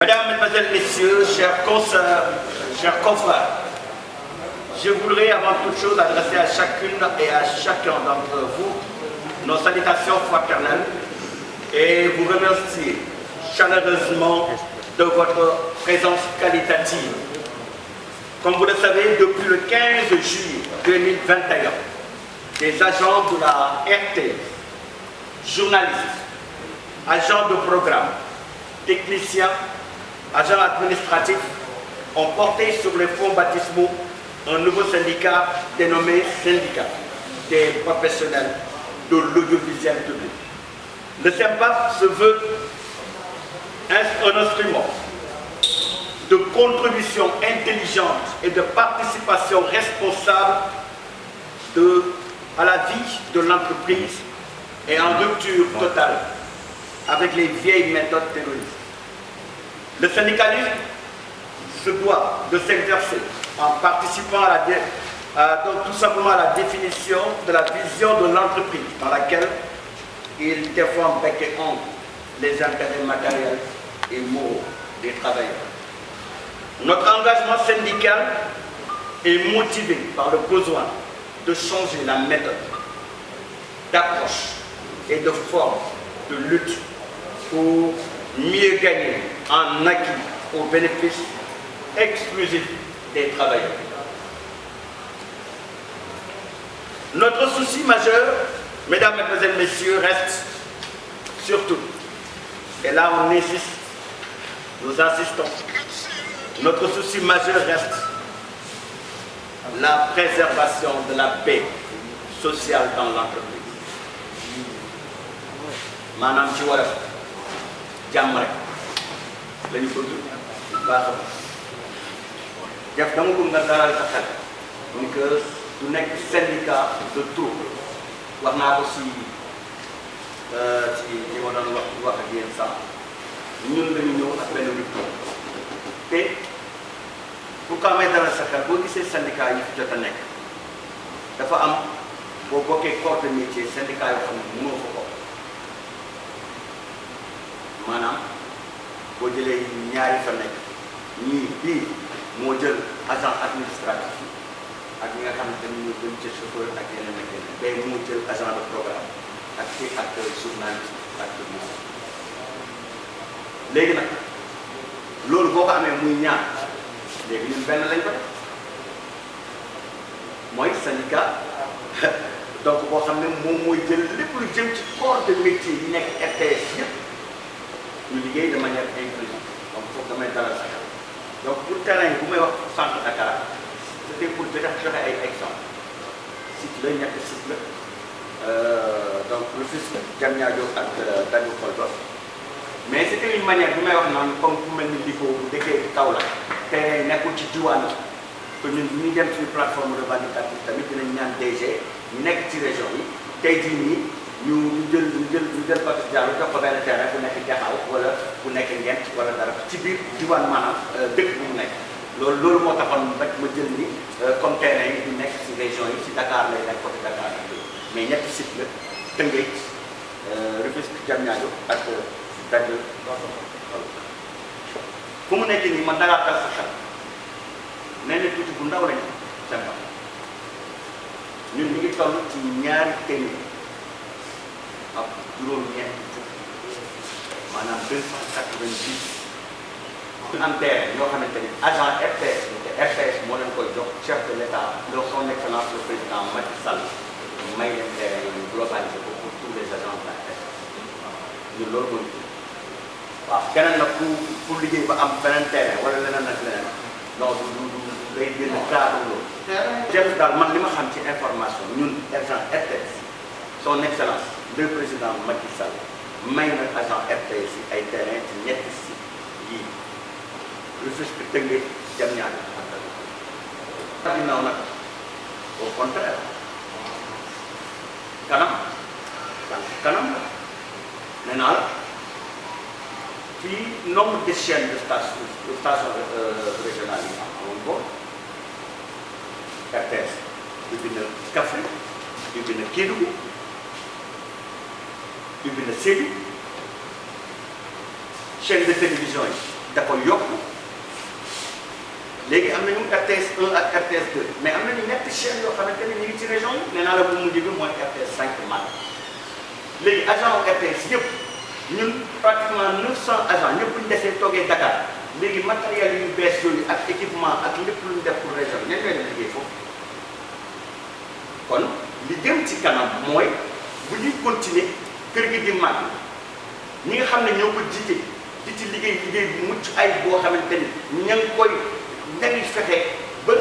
Mesdames, Mesdemoiselles, Messieurs, chers consoeurs, chers confrères, je voudrais avant toute chose adresser à chacune et à chacun d'entre vous nos salutations fraternelles et vous remercier chaleureusement de votre présence qualitative. Comme vous le savez, depuis le 15 juillet 2021, des agents de la RT, journalistes, agents de programme, techniciens, agents administratifs ont porté sur les fonds baptismaux un nouveau syndicat dénommé Syndicat des professionnels de l'audiovisuel public. Le SYMPAP se veut un instrument de contribution intelligente et de participation responsable à la vie de l'entreprise et en rupture totale avec les vieilles méthodes terroristes. Le syndicalisme se doit de s'exercer en participant donc tout simplement à la définition de la vision de l'entreprise dans laquelle il défend bec et ongle les intérêts matériels et moraux des travailleurs. Notre engagement syndical est motivé par le besoin de changer la méthode d'approche et de forme de lutte pour mieux gagner en acquis au bénéfice exclusif des travailleurs. Notre souci majeur, mesdames, mesdemoiselles, messieurs, reste surtout, et là on insiste, nous insistons, notre souci majeur reste la préservation de la paix sociale dans l'entreprise. Maanaam ci war a jàmm rek la ñu bëgg baax a def dama bëgg nga dalal sa xel ni que du nekk syndicat de trop wax naa ko ci li ma doon wax ak yéen sax ñun lañu ñëw ak benn rupture te pour que may dalal sa xel boo gisee syndicat yi fi jot a nekk dafa am boo bokkee corps de métier syndicat yoo xam ne mënoo ko bokk maanaam boo jëlee ñaari fa nekk ñii bii moo jël agent administratif ak ñi nga xamante ni ñu jëm ci chauffeur ak yeneen ak yeneen bay moo jël agent de programme ak ci ak journaliste ak technicien léegi nag loolu boo ko amee muy ñaar léegi ñun benn lañ ko def mooy syndicat donc boo xam ne moom mooy jël lépp lu jëm ci corps de métier yi nekk RTS yëpp ñu liggéey de manière inclusive donc foofu damay dalal sa xel donc pour terrain bu may wax centre Dakar c'était pour joxe ay exemple site la ñetti site la donc Rufisque Diamniadio ak Dagu Kolda mais c'était une manière bi may wax naan comme ku mel ni Liko bu dëkkee Kaolack terrain nekkul ci diwaan que ñun bu ñuy dem suñu plateforme revendicative tamit dinañ ñaan DG ñu nekk ci région yi tey jii nii ñu jël Fatou Diallo jox ko benn terrain bu nekk Jaxaaw wala bu nekk Ngent wala dara ci biir diwaan maanaam dëkk bu mu nekk loolu moo taxoon rek ma jël ni comme terrain yi ñu nekk ci région yi ci Dakar lay nekk côté Dakar mais ñetti site la Tëngéej Rufisque Diamniadio ak Dagu fu mu nekk nii man dangaa tal sa xel nee na tuuti bu ndaw lañu sympa ñun ñu ngi toll ci ñaari téeméer ak juróom-ñeent maanaam 290 am terrain yoo xamante ni agent RTS te RTS moo leen koy jox chef de l'État de son excellence le président Macky Sall may leen terrain yooyu globalisé ko pour tous les agents de la RTS ñun loolu mooy waaw keneen nag pour liggéey ba am beneen terrain wala leneen ak leneen non du day gën a cadre loolu. jëf daal man li ma xam ci information ñun agent RTS son excellence le président Macky Sall may na agent RTS yi ay terrain ci ñetti si yii Rufisque Tëngéej Diamniadio ak ginnaaw nag au contraire kanam la nee naa la fii nombre de chaînes de station régionale yi amoon ko RTS ubbi na Kaffrine ubbi na Kédougou ubbi na Sédhiou chaîne de télévision yi dafa yokku léegi am nañu RTS 1 ak RTS 2 mais am nañu ñetti chaînes yoo xamante ne ñu ngi ci région yi nee naa la bu mujj bi mooy RTS 5 man léegi agent RTS yëpp ñun pratiquement 900 agents ñëpp bu ñu desee toogee Dakar léegi matériel yu bees yooyu ak équipement ak lépp lu ñu def pour région ñan ñooy dem liggéey foofu kon li jëm ci kanam mooy bu ñuy continuer kër gi di màgg ñi nga xam ne ñoo ko jiite di ci liggéey bu mucc ay boo xamante ni ña ngi koy ña fexe ba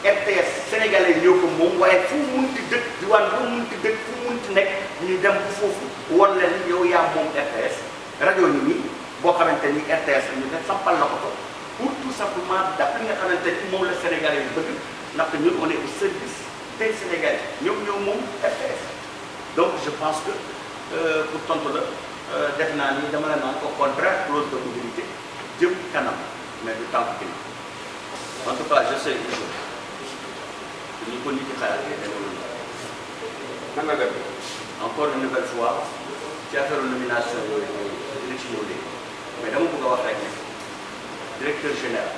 RTS sénégalais ñoo ko moom waaye fu mu munti dëkk diwaan bu mu munti dëkk fu mu munti nekk ñu dem bu foofu won leen yow yaa moom RTS rajo yi nii boo xamante ni RTS ñu ne sampal na ko pour tout simplement daf li nga xamante ni moom la sénégalais yu bëgg ndaxte ñun on est au service des sénégalais ñoom ñoo moom RTS donc je pense que pour tontu la def naa ni dama la naan au contraire clause de mobilité jëm kanam mais du tànk ginnaaw en tout cas je sais une chose ñu ko nit yi xalaatee demewul nan la dem encore une nouvelle fois ci affaire nomination yooyu dina ci ñëw léegi mais dama bëgg a wax rek ne directeur général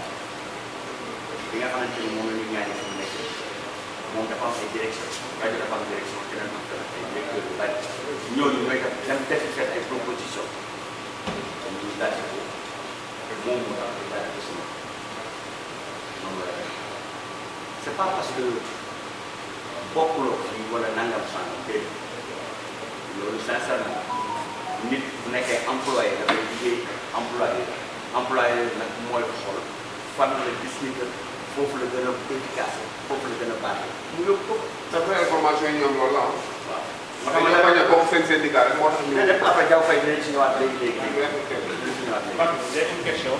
bi nga xamante ni moom la ñu ñaanee fi mu nekk moom dafa am ay direction rajo dafa am direction keneen am ay directeur yu bari ñooñu ñooy def dem defi seen ay proposition comme ñu laajte ko moom mu tax laajte ko suma noonu la def c'est pas parce que bokkuloo fii wala nangam sàngam déedéet loolu sincèrement nit bu nekkee employé dafay liggéey employé nag mooy xool fan la gis ni que foofu la gën a efficace foofu la gën a baaxee mu yóbbu ko. d'après information yi ñoom loolu la waaw. moo tax ma bañ a bokk seen syndicat rek moo tax ñu. lépp après Diaw Faye dinañ ci ñëwaat léegi. J'ai une question.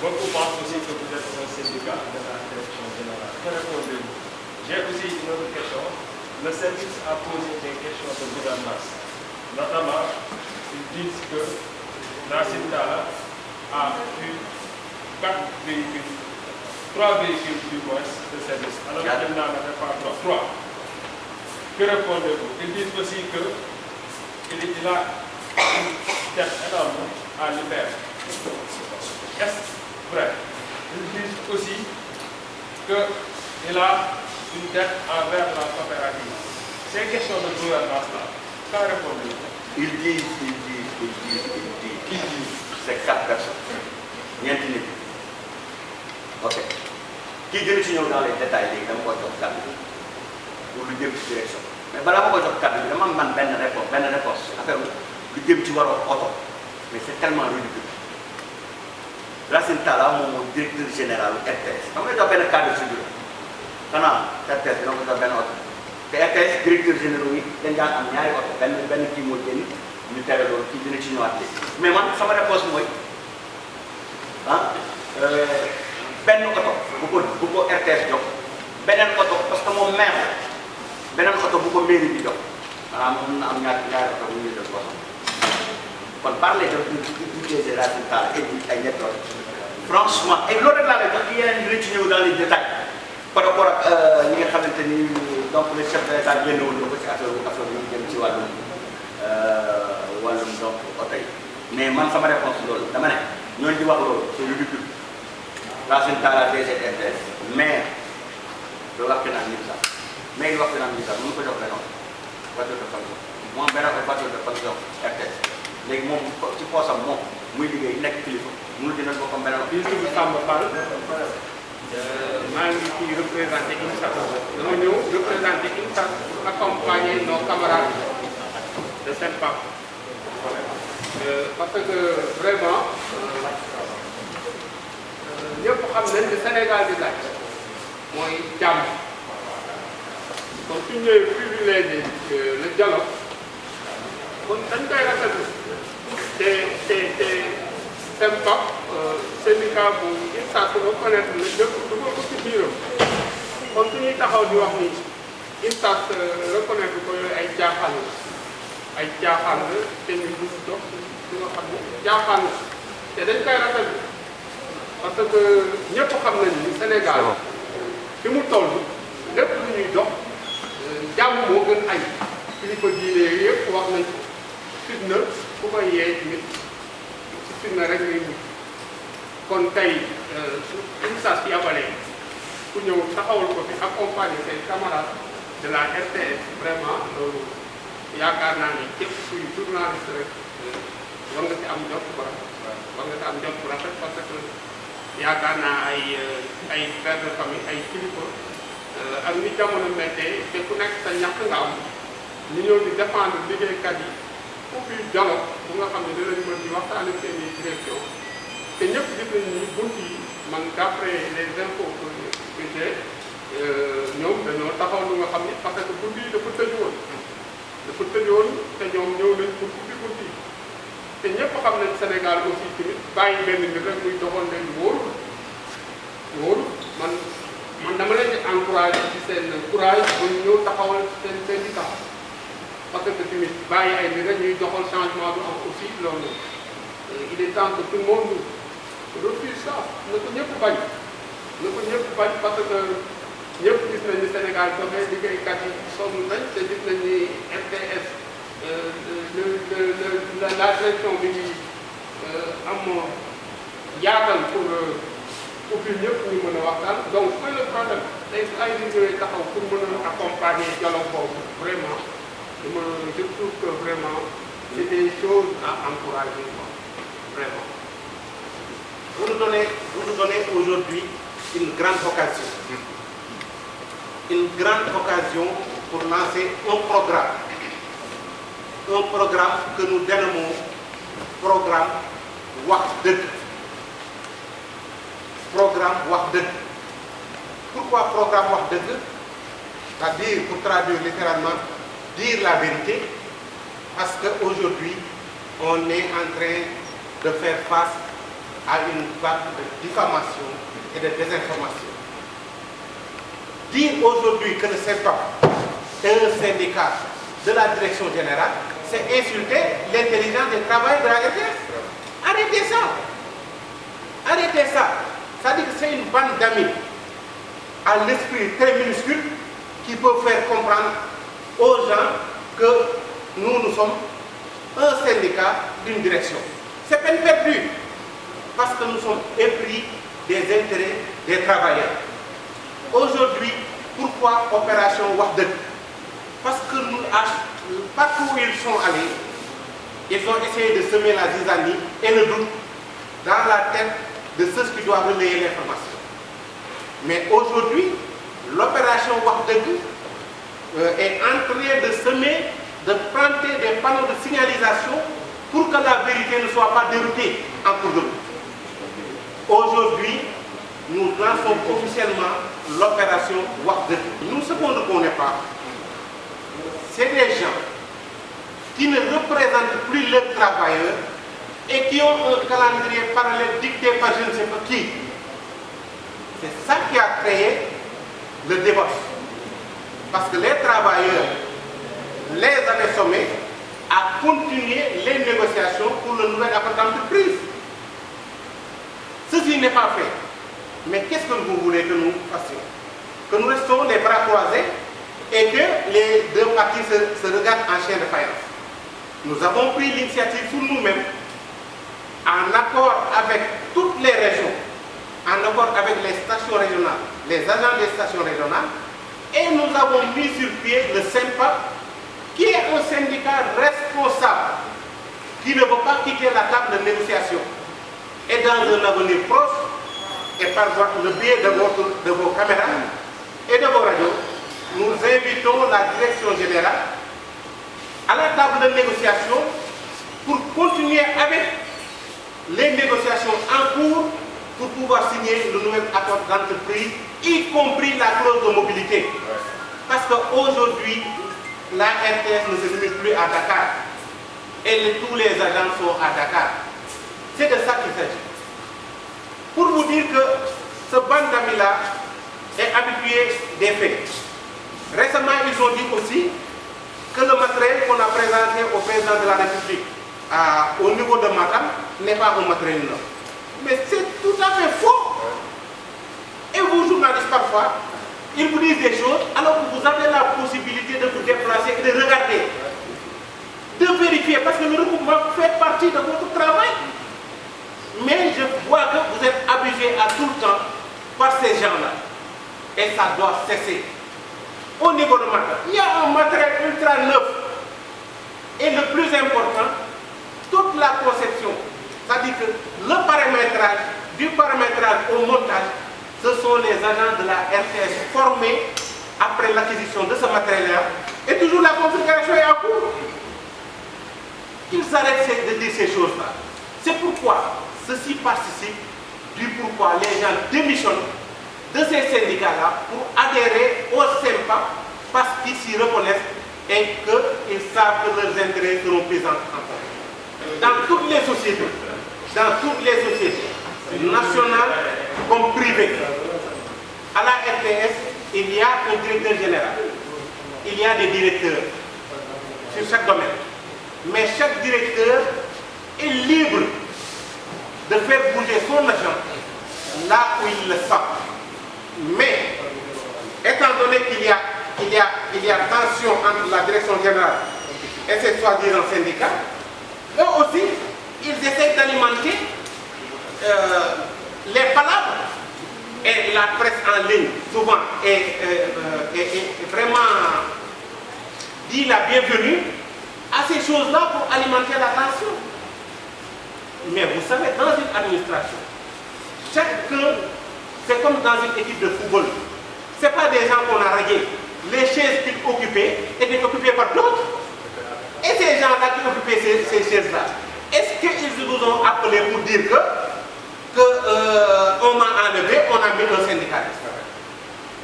Beaucoup pensent aussi que vous êtes un syndicat de la direction générale. J'ai aussi une autre question. Le service a posé des questions de gouvernance. Notamment, ils disent que Nassim Talla a eu 4 véhicules, 3 véhicules du moins de service. Alors qu'il n'en avait pas 3. Que répondez-vous? Ils disent aussi qu'il a une dette énorme à libérer. Est-ce vrai? Ils disent aussi qu'il a une dette envers la coopérative. Ces questions de gouvernance-là, qu'en répondez-vous? Ils disent. C'est 4 personnes. ñeenti nit. Ok. Kii gën ci ñëw dans les détails léegi dama ko jox kàddu bi pour lu jëm ci direction mais balaa ma ko jox kàddu bi dama am man benn réponse affaire lu jëm ci waroo oto mais c'est tellement ridicule. Racine Talla moom mooy directeur général RTS dama lay jox benn cadre de figure xanaa RTS dina ko jox benn oto te RTS directeur général yi dañ daan am ñaari oto benn kii moo génn ñu tere loolu kii dina ci ñëwaat léegi mais man sama réponse mooy benn oto bu ko RTS jox beneen oto parce que moom maire beneen oto bu ko mairie bi jox maanaam moom mën na am ñaari oto bu ñuy def ko kon parler de utiliser Racine Talla et ay ñetti oto franchement et loolu rek laa lay jox yeneen dina ci ñëw dans les détails par rapport ak ñi nga xamante ni donc le chef de l'État génne woon na ko ci affaire yi jëm ci wàllum donc oto yi mais man sama réponse loolu dama ne ñooñu di wax loolu c'est ridicule Racine Talla DG RTS mais loolu wax dëgg sax mais wax dëgg sax mënu ko jox benn voiture de fonction moom benn voiture de fonction RTS léegi moom ci poosam moom muy liggéey nekk kilifa mënu dina ko comme benn bi tudd Samba Fall maa ngi ciy représenté INSAT dama ñëw représenté INSAT pour accompagner nos camarades de SENPAP parce que vraiment ñëpp xam nañ ne Sénégal di laaj mooy jàmm kon su ñëwee privilégié le dialogue kon dañ koy rafetlu te SENPAP syndicat bu INSAT reconnaître la jëpp dugal ko ci biiram kon su ñuy taxaw di wax ni INSAS reconnaître ko yooyu ay caaxaan la te ñu gis dox li nga xam ne caaxaan la te dañ koy rafetlu parce que ñëpp xam nañ ni Sénégal fi mu toll lépp lu ñuy dox jàmm moo gën ay kilifa diine yëpp wax nañ ko fitna ku koy yee nit ci fitna rek ngay mujj kon tey su INSAS yabalee ku ñëw taxawal ko fi accompagner ses camarades de la RTS vraiment loolu yaakaar naa ni képp kuy journaliste rek war nga ci am jot bu rafet war nga ci am jot bu rafet parce que yaakaar naa ay père de famille ay kilifa ak ni jamono méttee te ku nekk sa ñàkk nga am ñu ñëw di défendre liggéeykat yi ubbi dialogue bu nga xam ne dinañ mën di waxtaane seen i direction te ñëpp gis nañ ni bunt yi man d'après les infos que j'ai ñoom dañoo taxaw lu nga xam ni parce que bunt yi dafa tëjoon te ñoom ñëw nañ pour ubbi bunt yi te ñëpp xam nañ Sénégal aussi tamit bàyyi benn mbir rek muy doxal leen wóorul man dama leen di encouragé ci seen courage ba ñu ñëw taxawal seen syndicat parce que tamit bàyyi ay mbir rek ñuy doxal changement du am aussi loolu il est temps que tout le monde refuse ça na ko ñëpp bañ parce que ñëpp gis nañ ni Sénégal doxee liggéeykat yi sonn nañ te gis nañ ni RTS la direction bi ngi am yaatal pour ubbi ñëpp ñu mën a waxtaan donc mooy le problème tey su ay nit ñooy taxaw pour mën a accompagner dialogue boobu vraiment je trouve que vraiment c'est des choses à encourager quoi vraiment. Vous nous donnez aujourd'hui une grande occasion. Une grande occasion pour lancer un programme. Un programme que nous dénommons programme Wax Dëgg. Programme Wax Dëgg. Pourquoi programme Wax Dëgg? C'est-à-dire, pour traduire littéralement, dire la vérité, parce qu'aujourd'hui, on est en train de faire face à une vague de diffamation et de désinformation. Dire aujourd'hui que le CEPAP est un syndicat de la direction générale, c'est insulter l'intelligence des travailleurs de la RTS. Arrêtez ça. Arrêtez ça. C'est-à-dire que c'est une bande d'amis à l'esprit très minuscule qui peut faire comprendre aux gens que nous sommes un syndicat d'une direction. C'est peine perdue. Parce que nous sommes épris des intérêts des travailleurs. Aujourd'hui, pourquoi opération Wax Dëgg? Parce que partout où ils sont allés, ils ont essayé de semer la zizanie et le doute dans la tête de ceux qui doivent relayer l'information. Mais aujourd'hui, l'opération Wax Dëgg est en train de semer, de planter des panneaux de signalisation pour que la vérité ne soit pas déroutée en cours de route. Aujourd'hui, nous lançons officiellement l'opération Wax Dëgg. Nous, ce qu'on ne connaît pas, c'est des gens qui ne représentent plus leurs travailleurs et qui ont un calendrier parallèle dicté par je ne sais pas qui. C'est ça qui a créé le divorce. Parce que les travailleurs les avaient sommés à continuer les négociations pour le nouvel accord d'entreprise. Ceci n'est pas fait. Mais qu'est-ce que vous voulez que nous fassions? Que nous restons les bras croisés et que les deux parties se regardent en chien de faïence. Nous avons pris l'initiative sur nous-mêmes, en accord avec toutes les régions, en accord avec les stations régionales, les agents des stations régionales, et nous avons mis sur pied le SYNPAP, qui est un syndicat responsable, qui ne veut pas quitter la table de négociation. Et dans un avenir proche, et par le biais de vos caméras et de vos radios, nous invitons la direction générale à la table de négociation pour continuer avec les négociations en cours pour pouvoir signer le nouvel accord d'entreprise, y compris la clause de mobilité. Parce qu'aujourd'hui, la RTS ne se limite plus à Dakar et tous les agents sont à Dakar. C'est de ça qu'il s'agit. Pour vous dire que ce bande d'amis-là est habitué des faits. Récemment, ils ont dit aussi que le matériel qu'on a présenté au président de la République au niveau de Matam n'est pas un matériel neuf. Mais c'est tout à fait faux. Et vous, journalistes, parfois, ils vous disent des choses alors que vous avez la possibilité de vous déplacer et de regarder, de vérifier, parce que le regroupement fait partie de votre travail. Mais je vois que vous êtes abusés à tout le temps par ces gens-là. Et ça doit cesser. Au niveau de Matam, il y a un matériel ultra neuf. Et le plus important, toute la conception, c'est-à-dire que le paramétrage, du paramétrage au montage, ce sont les agents de la RTS formés après l'acquisition de ce matériel-là. Et toujours la configuration est en cours. Qu'ils arrêtent de dire ces choses-là. C'est pourquoi ceci participe du pourquoi les gens démissionnent de ces syndicats-là pour adhérer au SEMPA parce qu'ils s'y reconnaissent et qu'ils savent que leurs intérêts seront pris en compte. Dans toutes les sociétés, nationales comme privées, à la RTS, il y a un directeur général, il y a des directeurs sur chaque domaine. Mais chaque directeur est libre de faire bouger son agent là où il le sent. Mais, étant donné qu'il y a tension entre la direction générale et ses soi-disant syndicats, eux aussi, ils essaient d'alimenter les palabres. Et la presse en ligne, souvent, est vraiment dit la bienvenue à ces choses-là pour alimenter la tension. Mais vous savez, dans une administration, chacun, c'est comme dans une équipe de football. Ce n'est pas des gens qu'on a rayés. Les chaises qu'ils occupaient étaient occupées par d'autres. Et ces gens-là qui occupaient ces chaises-là, est-ce qu'ils vous ont appelé pour dire on m'a enlevé, on a mis un syndicaliste?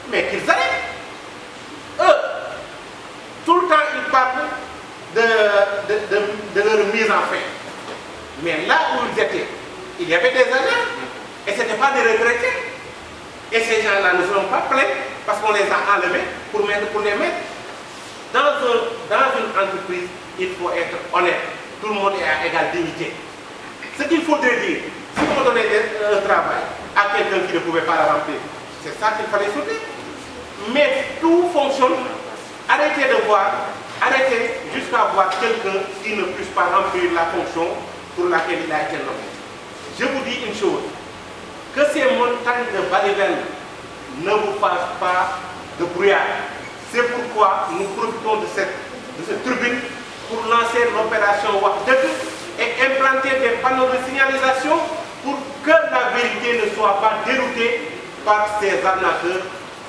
Mais qu'ils arrêtent. Eux, tout le temps, ils parlent de leur mise en fait. Mais là où ils étaient, il y avait des agents et ce n'était pas des retraités. Et ces gens-là ne seront pas plaints parce qu'on les a enlevés pour les mettre. Dans une entreprise, il faut être honnête. Tout le monde est à égale dignité. Ce qu'il faudrait dire, si on donnait un travail à quelqu'un qui ne pouvait pas la remplir, c'est ça qu'il fallait sauter. Mais tout fonctionne. Arrêtez de voir, arrêtez jusqu'à voir quelqu'un qui ne puisse pas remplir la fonction pour laquelle il a été nommé. Je vous dis une chose, que ces montagnes de baliverne ne vous fassent pas de brouillard. C'est pourquoi nous profitons de cette tribune pour lancer l'opération Wahdeuk et implanter des panneaux de signalisation pour que la vérité ne soit pas déroutée par ces arnaqueurs.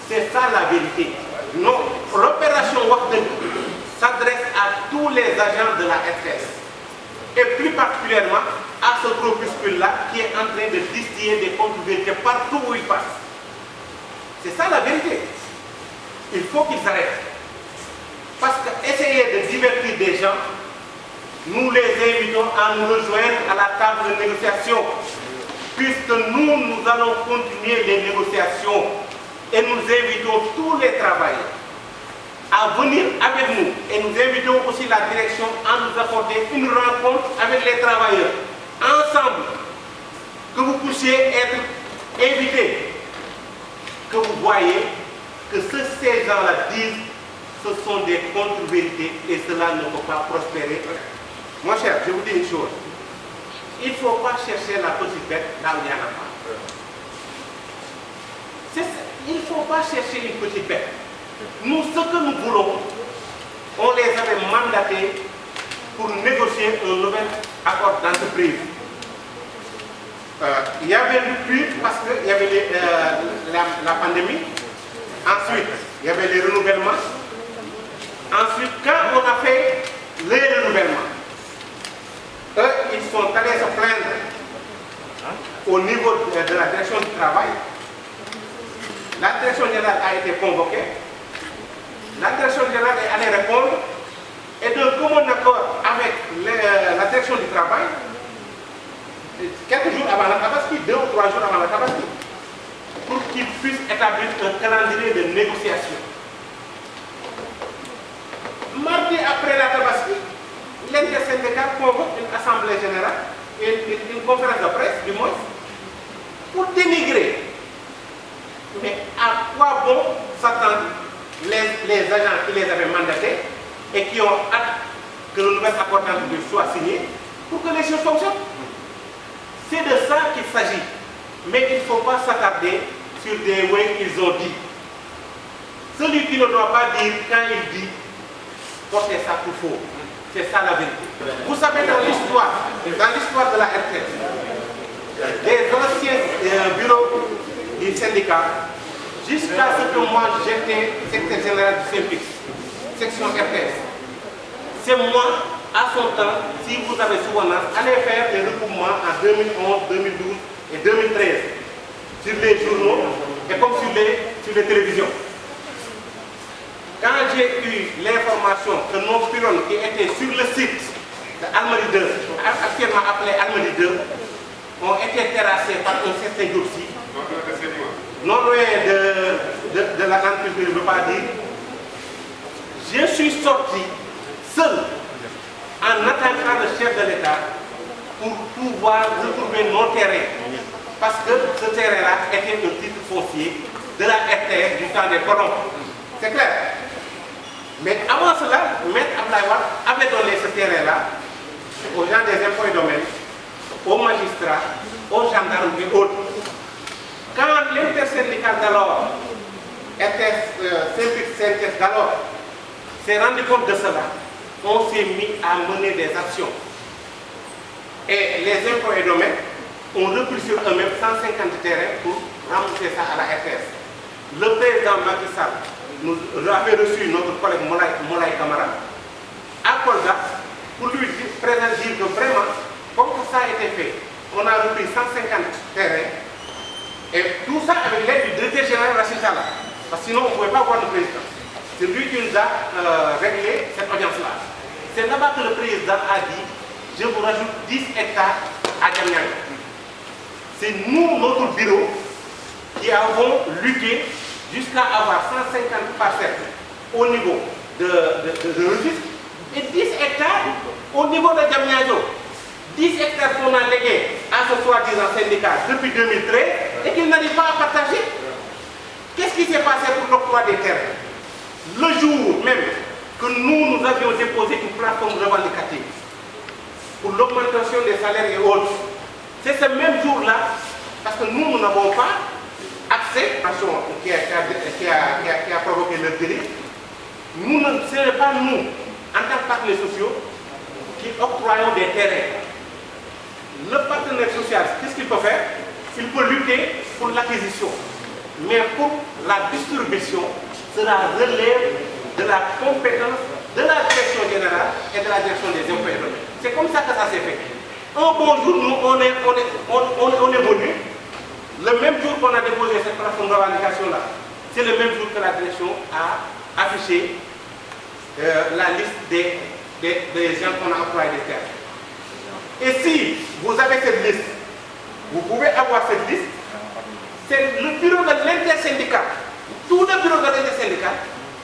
C'est ça la vérité. Non, l'opération Wahdeuk s'adresse à tous les agents de la RTS et plus particulièrement à ce groupuscule-là qui est en train de distiller des contre-vérités partout où il passe. C'est ça la vérité. Il faut qu'ils arrêtent. Parce qu'essayer de divertir des gens, nous les invitons à nous rejoindre à la table de négociation, puisque nous allons continuer les négociations et nous invitons tous les travailleurs à venir avec nous. Et nous invitons aussi la direction à nous accorder une rencontre avec les travailleurs, ensemble, que vous puissiez être invités, que vous voyez que ce que ces gens-là disent, ce sont des contre-vérités et cela ne peut pas prospérer. Mon cher, je vous dis une chose, il ne faut pas chercher la petite bête là où il n'y en a pas. Il ne faut pas chercher une petite bête. Nous, ce que nous voulons, on les avait mandatés pour négocier un nouvel accord d'entreprise. Il y avait rupture parce qu'il y avait la pandémie. Ensuite, il y avait les renouvellements. Ensuite, quand on a fait les renouvellements, eux, ils sont allés se plaindre au niveau de la direction du travail. La direction générale a été convoquée. La direction générale est allée répondre. Et d'un commun accord avec la direction du travail, quelques jours avant la Tabaski, 2 ou 3 jours avant la Tabaski, pour qu'ils puissent établir un calendrier de négociation. assemblée générale, une conférence de presse du moins, pour dénigrer. Mais à quoi bon s'attendre les agents qui les avaient mandatés et qui ont hâte que le nouvel accord d'entreprise soit signé pour que les choses fonctionnent? C'est de ça qu'il s'agit. Mais il ne faut pas s'attarder sur des oui qu'ils ont dit. Celui qui ne doit pas dire, quand il dit, portez ça pour faux. C'est ça la vérité. Vous savez, dans l'histoire de la RTS, les anciens bureaux du syndicat, jusqu'à ce que moi j'étais secrétaire général du SYNPICS, section RTS, c'est moi, à son temps, si vous avez souvenance, allez faire des recoupements en 2011, 2012 et 2013 sur les journaux et comme sur les télévisions. Quand j'ai eu l'information que nos pylônes qui étaient sur le site de Almadies 2, actuellement appelé Almadies 2, ont été terrassés par un certain Diopsi, non loin de la entreprise, je ne veux pas dire, je suis sorti seul en attaquant le chef de l'État pour pouvoir retrouver nos terrains. Parce que ce terrain-là était le titre foncier de la RTS du temps des colons. C'est clair. Mais avant cela, Maître Abdoulaye Wade avait donné ce terrain-là aux gens des impôts et domaines, aux magistrats, aux gendarmes et autres. Quand l'intersyndical d'alors, SYNPICS d'alors, s'est rendu compte de cela, on s'est mis à mener des actions. Et les impôts et domaines ont repris sur eux-mêmes 150 terrains pour rembourser ça à la RTS. Le président Macky Sall nous avait reçu notre collègue Moulay Camara à Kolda pour lui dire que vraiment, comme ça a été fait, on a repris 150 terrains et tout ça avec l'aide du directeur général Rachid Talla. Parce que sinon on ne pouvait pas voir le président. C'est lui qui nous a réglé cette audience-là. C'est là-bas que le président a dit, je vous rajoute 10 hectares à Diamniadio. C'est nous, notre bureau, qui avons lutté jusqu'à avoir 150 parcelles au niveau de Rufisque et 10 hectares au niveau de Diamniadio. 10 hectares qu'on a légués à ce soi-disant syndicat depuis 2013 et qu'il n'arrive pas à partager. Qu'est-ce qui s'est passé pour l'octroi des terres? Le jour même que nous avions déposé une plateforme revendicative pour l'augmentation des salaires et autres, c'est ce même jour-là, parce que nous n'avons pas accès à ce qui a provoqué le délit. Ce n'est pas nous, en tant que partenaires sociaux, qui octroyons des terrains. Le partenaire social, qu'est-ce qu'il peut faire? Il peut lutter pour l'acquisition. Mais pour la distribution, cela relève de la compétence de la direction générale et de la direction des impôts et domaines. C'est comme ça que ça s'est fait. Un bon jour, nous, on est venu, le même jour qu'on a déposé cette plateforme de revendication-là, c'est le même jour que la direction a affiché la liste des gens qu'on a employés des terres. Et si vous avez cette liste, vous pouvez avoir cette liste, c'est le bureau de l'intersyndicat. Tout le bureau de l'intersyndicat,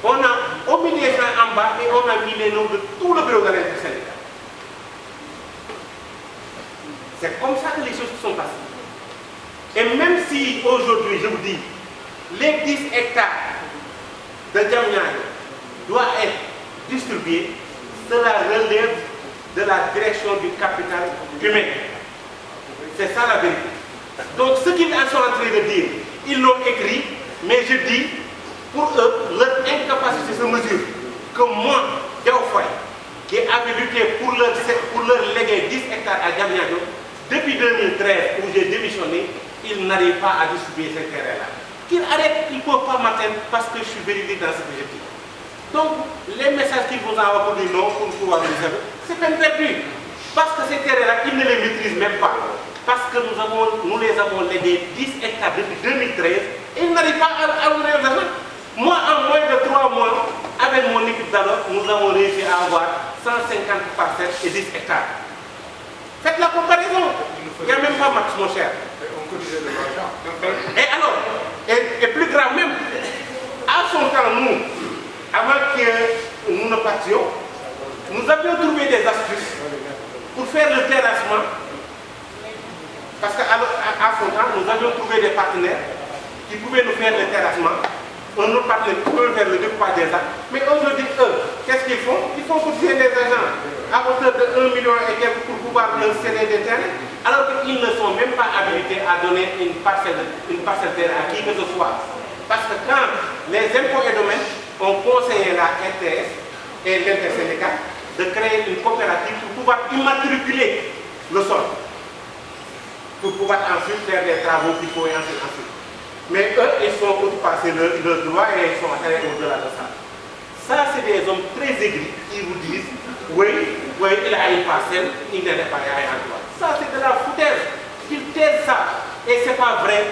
on a omis les gens en bas et on a mis les noms de tout le bureau de l'intersyndicat. C'est comme ça que les choses sont passées. Et même si aujourd'hui, je vous dis, les 10 hectares de Diamniadio doivent être distribués, cela relève de la direction du capital humain. C'est ça la vérité. Donc ce qu'ils sont en train de dire, ils l'ont écrit, mais je dis, pour eux, leur incapacité se mesure que moi, Diaoufouaye, qui avait lutté pour leur léguer 10 hectares à Diamniadio, depuis 2013 où j'ai démissionné, ils n'arrivent pas à distribuer ces terrains-là. Qu'ils arrêtent, ils ne peuvent pas m'atteindre parce que je suis véridique dans ce que je dis. Donc, les messages qu'ils vous envoient pour dire non, pour pouvoir les savoir, c'est peine perdue. Parce que ces terrains-là, ils ne les maîtrisent même pas. Parce que nous les avons légués 10 hectares depuis 2013 et ils n'arrivent pas à ouvrir les argent. Moi, en moins de 3 mois, avec mon équipe d'alors, nous avons réussi à avoir 150 parcelles et 10 hectares. Faites la comparaison. Il n'y a même pas max, mon cher. Et alors, et plus grave même, à son temps, nous, avant que nous ne partions, nous avions trouvé des astuces pour faire le terrassement des partenaires qui pouvaient nous faire le terrassement, un autre partenaire qui pouvait faire le découpage des actes. Mais aujourd'hui, eux, qu'est-ce qu'ils font? Ils font cotiser des agents à hauteur de 1 million et quelques pour pouvoir leur céder des terrains, alors qu'ils ne sont même pas habilités à donner une parcelle terre à qui que ce soit. Parce que quand les impôts et domaines ont conseillé la RTS et l'intersyndicat de créer une coopérative pour pouvoir immatriculer le sol, pour pouvoir ensuite faire des travaux qu'il faut et ensuite. Mais eux, ils sont outrepassés leurs droits et ils sont allés au-delà de ça. Ça, c'est des hommes très aigris qui vous disent oui, il a une parcelle, il n'est pas en droit. Ça, c'est de la foutaise. Ils taisent ça. Et ce n'est pas vrai.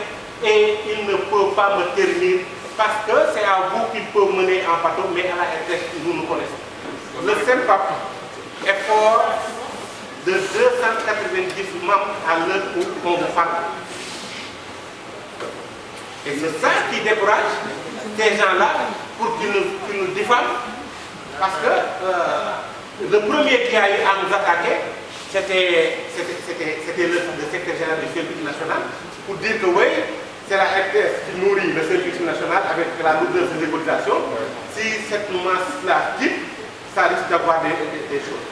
Et ils ne peuvent pas me terminer parce que c'est à vous qu'ils peuvent mener en bateau, mais à la RTS, nous nous connaissons. Le SEMPAP est fort de 290 membres à l'heure où on vous parle. Et c'est ça qui décourage ces gens-là pour qu'ils nous diffament. Parce que le premier qui a eu à nous attaquer, c'était le secrétaire général du service national pour dire que oui, c'est la RTS qui nourrit le service national avec la lourdeur de décotisation. Si cette masse-là quitte, ça risque d'avoir des choses.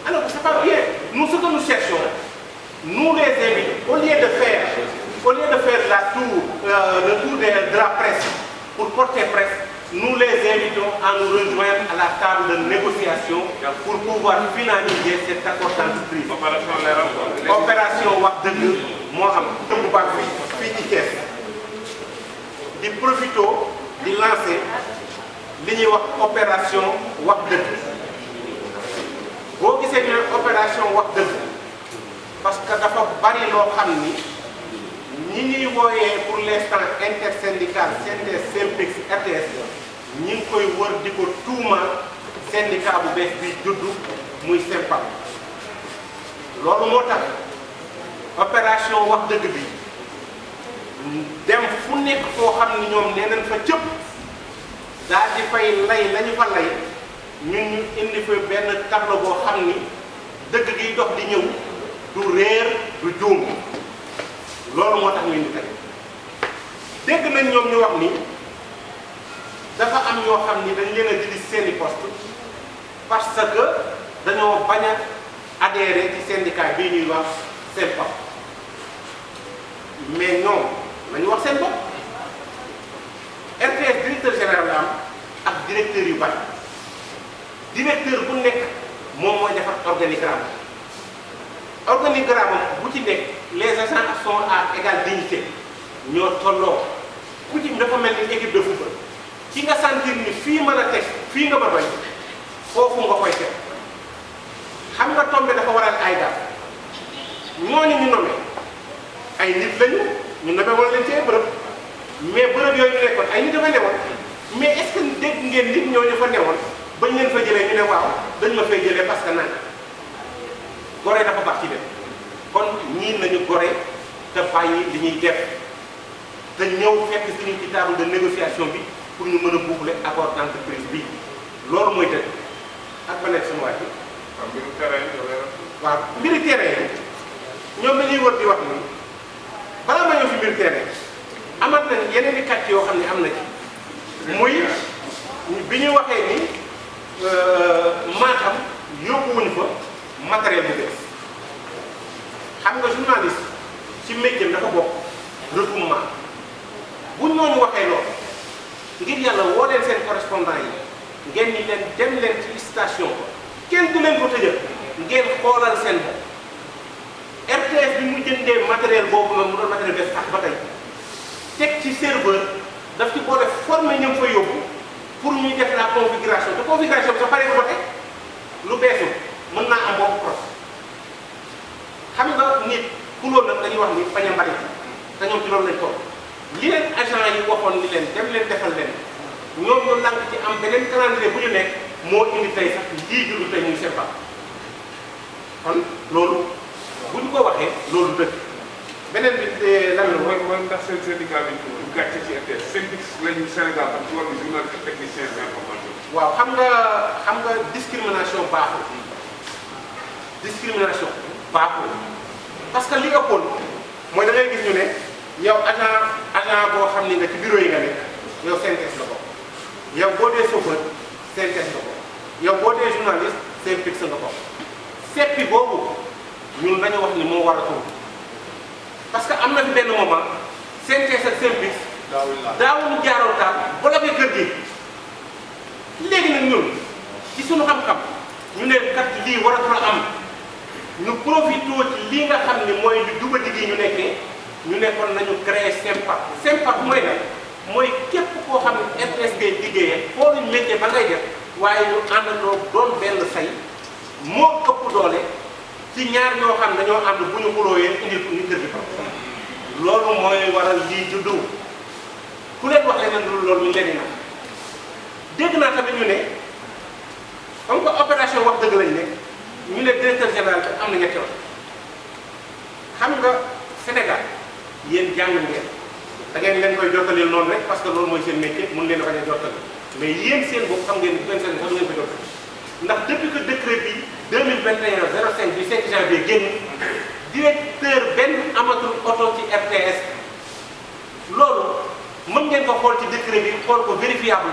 Alors c'est pas bien. Nous, ce que nous cherchons, nous les invités, au lieu de faire le tour de la presse pour porter presse, nous les invitons à nous rejoindre à la table de négociation pour pouvoir finaliser cet accord d'entreprise. Opération wax dëgg moo am tëmb baax fii ci Thiès di profito di lancer li ñuy wax opération wax dëgg boo gisee ñu opération wax dëgg parce que dafa bari loo xam ni ñi ñuy wooyee pour l'instant intersyndical CNTS SYNPICS RTS ñi ngi koy wër di ko tuumaal syndicat bu bees bi juddu muy SYNPAP loolu moo tax opération wax dëgg bi dem fu nekk foo xam ni ñoom nee nañ fa cëpp daal di fay lay lañu fa lay ñun ñu indi fa benn tableau boo xam ni dëgg gi dox di ñëw du réer du juum loolu moo tax ñu indi tey dégg nañ ñoom ñu wax ni dafa am ñoo xam ni dañ leen a dindi seeni poste parce que dañoo bañ a adhérer ci syndicat bii ñuy wax SYNPAP mais ñoom nañu wax seen bopp RTS directeur général la am ak directeur yu bari directeur bu nekk moom mooy defar organigramme bu ci nekk les agents sont à égale dignité ñoo tolloo ku ci dafa mel ni équipe de football ki nga sentir ni fii mën a teg fii nga ma doy foofu nga koy teg xam nga tombé dafa waral ay daal ñooñu ñu nommé ay nit lañu ñu nommé woon leen ci ay bërëb mais bërëb yooyu ñu nekkoon ay nit dafa newoon mais est-ce que dégg ngeen nit ñooñu fa newoon bañ leen fa jëlee ñu ne waaw dañ ma fay jëlee parce que nag gore dafa baax ci dem kon ñii nañu gore te bàyyi li ñuy def te ñëw fekk suñu ci table de négociation bi pour ñu mën a boucler accord d'entreprise bi loolu mooy dëgg ak ba nekk sama waaj bi. waaw mbiri terrain yi ñoom dañuy wër di wax ni balaa ma ñëw fi mbiri terrain amat nañ yeneen i kàcc yoo xam ne am na ci muy bi ñu waxee ni Matam yóbbuwuñu fa matériel bu bees xam nga journaliste ci métier dafa bokk regroupement bu ñooñu waxee loolu ngir yàlla woo leen seen correspondant yi ngeen ni leen dem leen ci station ko kenn du leen ko tëjal ngeen xoolal seen bopp RTS bi mu jëndee matériel boobu noonu mu doon matériel bees tax ba tey teg ci serveur daf ci boole formé ñam fa yóbbu pour ñuy def la configuration te configuration bi sa paree ko teg lu beesul mën naa am boobu proche xam nga nit kuloon nag dañuy wax ni bañ a mbari te ñoom ci loolu lañ toog li leen agent yi waxoon ni leen dem leen defal leen ñoom ñu lànk ci am beneen calendrier bu ñu nekk moo indi tey sax lii juddu tey muy SYNPAP kon loolu bu ñu ko waxee loolu dëgg beneen bi lan la mooy ndax seen syndicat bi du gàcce ci RTS SYNPICS lañu Sénégal am ci wàllu journaliste technicien d'information. waaw xam nga discrimination baaxul parce que li ëppoon mooy da ngay gis ñu ne yow agent boo xam ni nga ci bureau yi nga nekk yow CNTS la bokk yow boo dee chauffeur CNTS nga bokk yow boo dee journaliste SYNPICS nga bokk seppi boobu ñun dañu wax ni moo war a tuur parce que am na fi benn moment CNTS ak SYNPICS daawuñu jaaroo taal bloqué kër gi léegi nag ñun ci suñu xam-xam ñu ne kat lii waratul a am ñu profité ci lii nga xam ni mooy lu jubadi gi ñu nekkee ñu nekkoon nañu créer SYNPACS mooy nag mooy képp koo xam ne RTS ngay liggéeyee xooluñ métier ba ngay def waaye ñu àndandoo doon benn say moo ëpp doole ci ñaar ñoo xam ne dañoo ànd bu ñu xulooyee indil ko ñu kër gi fa loolu mooy waral lii juddu ku leen wax leneen loolu ñu leen di naan dégg naa tamit ñu ne comme que opération wax dëgg lañ nekk ñu ne directeur général bi am na ñetti yoon xam nga Sénégal yéen jàng ngeen da ngeen leen koy jottalil noonu rek parce que loolu mooy seen métier mun leen a bañ a jottali mais yéen seen bopp xam ngeen bu ngeen seen sax ngeen ko jottali ndax depuis que décret bi 2021-05 du 5 janvier génn directeur benn amatul oto ci RTS loolu mën ngeen ko xool ci décret bi xool ko vérifiable